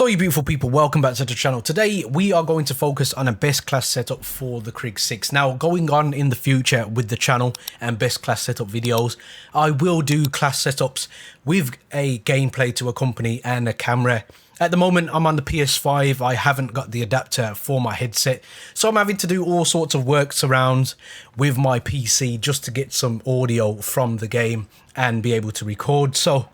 So you beautiful people, welcome back to the channel. Today we are going to focus on a best class setup for the Krig 6. Now going on in the future with the channel and best class setup videos, I will do class setups with a gameplay to accompany and a camera. At the moment I'm on the PS5, I haven't got the adapter for my headset, so I'm having to do all sorts of workarounds with my PC just to get some audio from the game and be able to record. So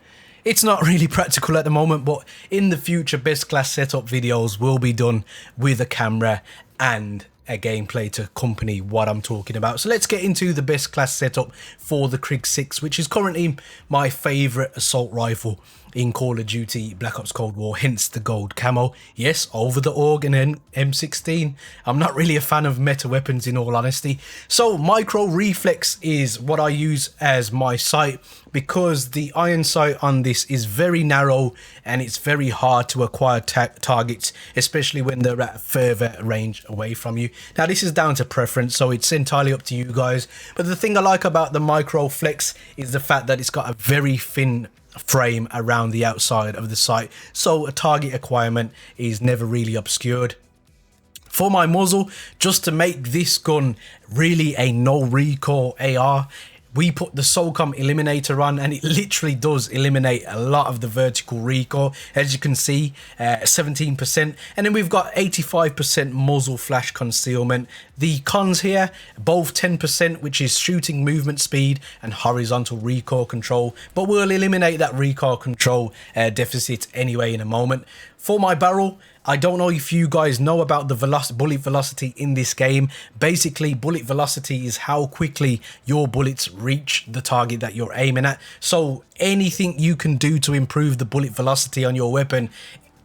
it's not really practical at the moment, but in the future, best class setup videos will be done with a camera and a gameplay to accompany what I'm talking about. So let's get into the best class setup for the Krig 6, which is currently my favourite assault rifle in Call of Duty Black Ops Cold War, hence the gold camo. Yes, over the AUG and M16. I'm not really a fan of meta weapons in all honesty. So micro reflex is what I use as my sight, because the iron sight on this is very narrow and it's very hard to acquire targets, especially when they're at further range away from you. Now this is down to preference, so it's entirely up to you guys, but the thing I like about the micro flex is the fact that it's got a very thin frame around the outside of the sight, so a target acquirement is never really obscured. For my muzzle, just to make this gun really a no recoil AR, we put the SOCOM eliminator on, and it literally does eliminate a lot of the vertical recoil, as you can see, 17%. And then we've got 85% muzzle flash concealment. The cons here, both 10%, which is shooting movement speed and horizontal recoil control, but we'll eliminate that recoil control deficit anyway in a moment. For my barrel, I don't know if you guys know about the bullet velocity in this game. Basically, bullet velocity is how quickly your bullets reach the target that you're aiming at. So anything you can do to improve the bullet velocity on your weapon,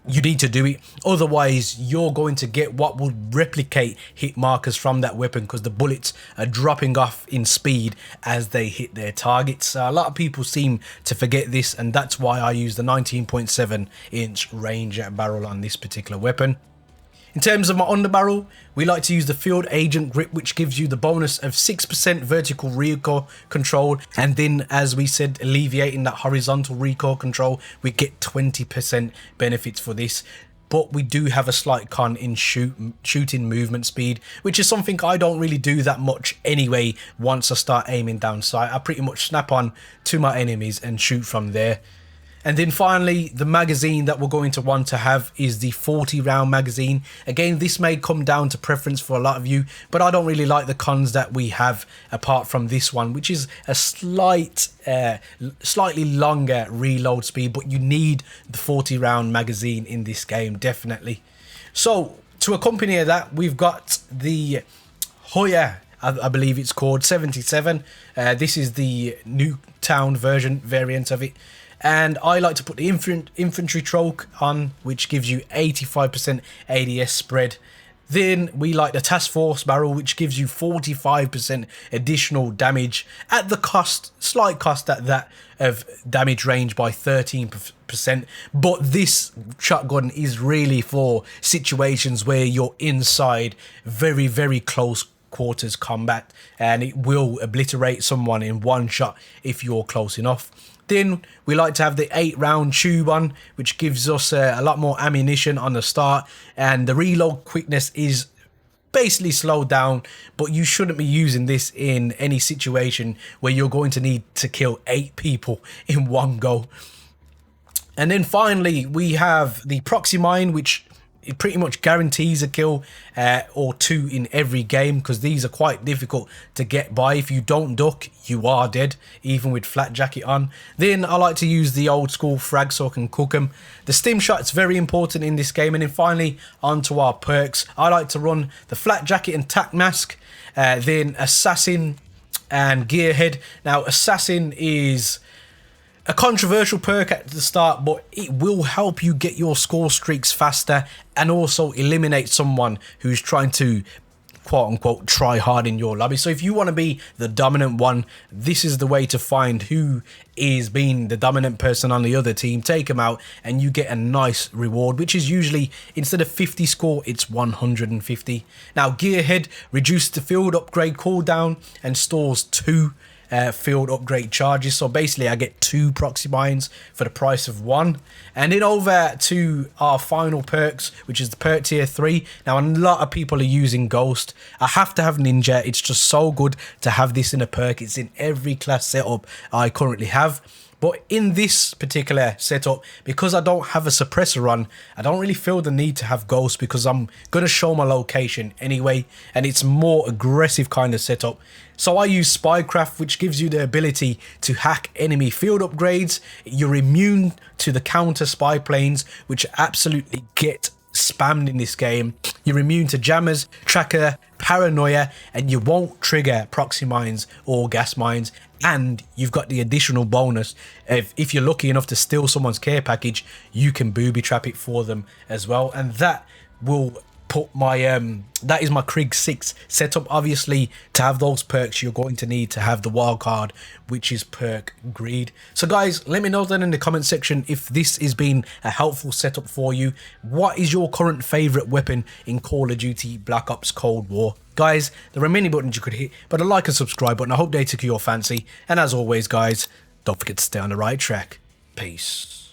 you need to do it. Otherwise, you're going to get what will replicate hit markers from that weapon, because the bullets are dropping off in speed as they hit their targets. A lot of people seem to forget this, and that's why I use the 19.7 inch range barrel on this particular weapon. In terms of my underbarrel, we like to use the Field Agent grip, which gives you the bonus of 6% vertical recoil control, and then, as we said, alleviating that horizontal recoil control, we get 20% benefits for this. But we do have a slight con in shooting movement speed, which is something I don't really do that much anyway. Once I start aiming down sight, I pretty much snap on to my enemies and shoot from there. And then finally, the magazine that we're going to want to have is the 40 round magazine. Again, this may come down to preference for a lot of you, but I don't really like the cons that we have apart from this one, which is a slightly longer reload speed, but you need the 40 round magazine in this game, definitely. So to accompany that, we've got the HAUER, I believe it's called 77. This is the Nuketown variant of it. And I like to put the infantry troke on, which gives you 85% ADS spread. Then we like the task force barrel, which gives you 45% additional damage at the slight cost at that of damage range by 13%. But this shotgun is really for situations where you're inside very, very close quarters combat, and it will obliterate someone in one shot if you're close enough. Then we like to have the 8 round tube on, which gives us a lot more ammunition on the start, and the reload quickness is basically slowed down, but you shouldn't be using this in any situation where you're going to need to kill 8 people in one go. And then finally we have the proxy mine, which it pretty much guarantees a kill or 2 in every game, because these are quite difficult to get by. If you don't duck, you are dead, even with flat jacket on. Then I like to use the old school frag so I can cook them. The stim shot is very important in this game. And then finally, onto our perks. I like to run the flat jacket and tac mask, then assassin and gearhead. Now assassin is a controversial perk at the start, but it will help you get your score streaks faster and also eliminate someone who's trying to quote unquote try hard in your lobby. So if you want to be the dominant one, this is the way to find who is being the dominant person on the other team. Take them out and you get a nice reward, which is usually, instead of 50 score, it's 150. Now gearhead reduces the field upgrade cooldown and stores 2 field upgrade charges. So basically I get 2 proxy mines for the price of 1. And then over to our final perks, which is the perk tier 3. Now a lot of people are using Ghost. I have to have Ninja. It's just so good to have this in a perk. It's in every class setup I currently have. But in this particular setup, because I don't have a suppressor on, I don't really feel the need to have Ghost, because I'm going to show my location anyway, and it's more aggressive kind of setup. So I use Spycraft, which gives you the ability to hack enemy field upgrades. You're immune to the counter spy planes, which absolutely get spammed in this game. You're immune to jammers, tracker, paranoia, and you won't trigger proxy mines or gas mines. And you've got the additional bonus if you're lucky enough to steal someone's care package, you can booby trap it for them as well. And that will put my that is my Krig 6 setup. Obviously, to have those perks, you're going to need to have the wild card, which is perk Greed. So guys, let me know then in the comment section if this has been a helpful setup for you. What is your current favorite weapon in Call of Duty Black Ops Cold War? Guys, there are many buttons you could hit, but a like and subscribe button, I hope they took your fancy. And as always guys, don't forget to stay on the right track. Peace.